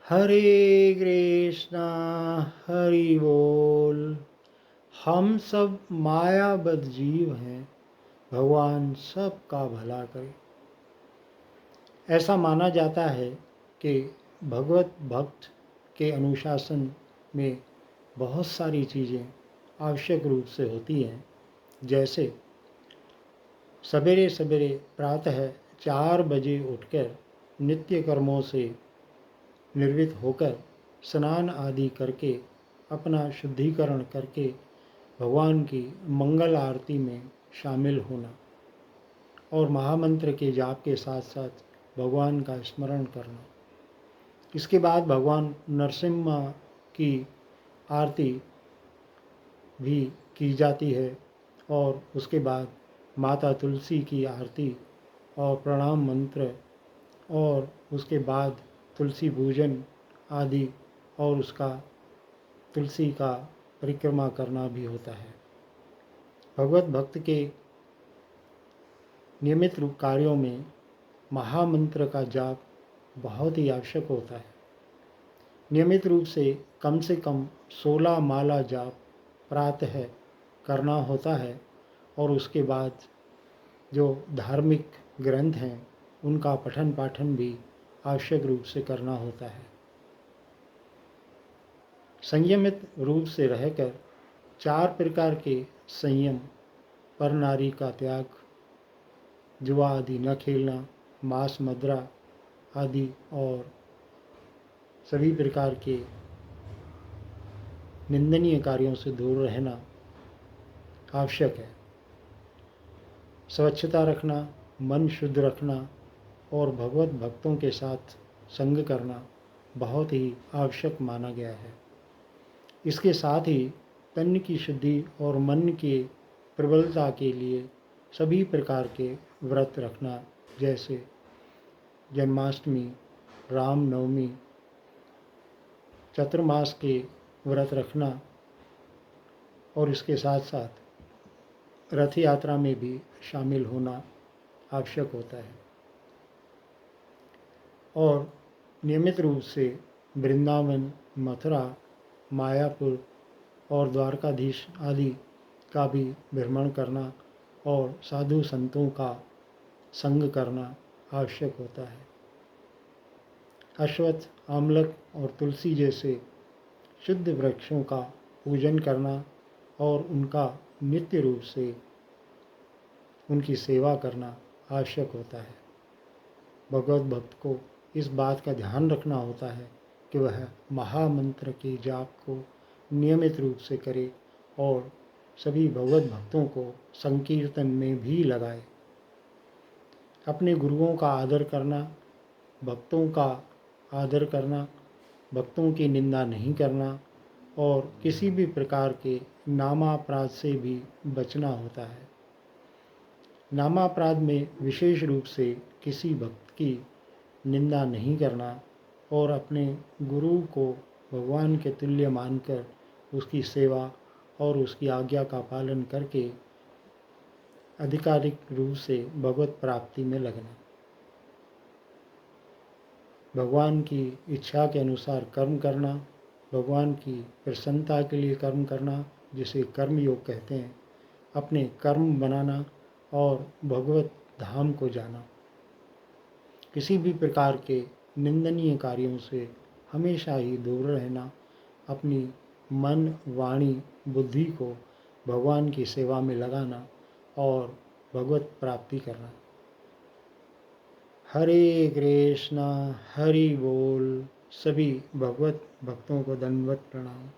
हरे कृष्णा हरि बोल। हम सब मायाबद्ध जीव हैं, भगवान सबका भला करे। ऐसा माना जाता है कि भगवत भक्त के अनुशासन में बहुत सारी चीज़ें आवश्यक रूप से होती हैं। जैसे सवेरे सवेरे प्रातः 4 बजे उठकर नित्य कर्मों से निर्वृत्त होकर स्नान आदि करके अपना शुद्धिकरण करके भगवान की मंगल आरती में शामिल होना और महामंत्र के जाप के साथ साथ भगवान का स्मरण करना। इसके बाद भगवान नरसिम्हा की आरती भी की जाती है और उसके बाद माता तुलसी की आरती और प्रणाम मंत्र और उसके बाद तुलसी पूजन आदि और उसका तुलसी का परिक्रमा करना भी होता है। भगवत भक्त के नियमित रूप कार्यों में महामंत्र का जाप बहुत ही आवश्यक होता है। नियमित रूप से कम 16 माला जाप प्रातः करना होता है और उसके बाद जो धार्मिक ग्रंथ हैं उनका पठन पाठन भी आवश्यक रूप से करना होता है। संयमित रूप से रहकर 4 प्रकार के संयम पर नारी का त्याग, जुआ आदि न खेलना, मांस मदिरा आदि और सभी प्रकार के निंदनीय कार्यों से दूर रहना आवश्यक है। स्वच्छता रखना, मन शुद्ध रखना और भगवत भक्तों के साथ संग करना बहुत ही आवश्यक माना गया है। इसके साथ ही तन की शुद्धि और मन के प्रबलता के लिए सभी प्रकार के व्रत रखना, जैसे जन्माष्टमी, रामनवमी, चतुर्मास के व्रत रखना और इसके साथ साथ रथ यात्रा में भी शामिल होना आवश्यक होता है। और नियमित रूप से वृंदावन, मथुरा, मायापुर और द्वारकाधीश आदि का भी भ्रमण करना और साधु संतों का संग करना आवश्यक होता है। अश्वत्थ, आमलक और तुलसी जैसे शुद्ध वृक्षों का पूजन करना और उनका नित्य रूप से उनकी सेवा करना आवश्यक होता है। भगवत भक्त को इस बात का ध्यान रखना होता है कि वह महामंत्र के जाप को नियमित रूप से करे और सभी भगवत भक्तों को संकीर्तन में भी लगाए। अपने गुरुओं का आदर करना, भक्तों का आदर करना, भक्तों की निंदा नहीं करना और किसी भी प्रकार के नामापराध से भी बचना होता है। नामापराध में विशेष रूप से किसी भक्त की निंदा नहीं करना और अपने गुरु को भगवान के तुल्य मानकर उसकी सेवा और उसकी आज्ञा का पालन करके आधिकारिक रूप से भगवत प्राप्ति में लगना। भगवान की इच्छा के अनुसार कर्म करना, भगवान की प्रसन्नता के लिए कर्म करना, जिसे कर्म योग कहते हैं, अपने कर्म बनाना और भगवत धाम को जाना। किसी भी प्रकार के निंदनीय कार्यों से हमेशा ही दूर रहना, अपनी मन, वाणी, बुद्धि को भगवान की सेवा में लगाना और भगवत प्राप्ति करना। हरे कृष्णा हरि बोल। सभी भगवत भक्तों को दंडवत प्रणाम।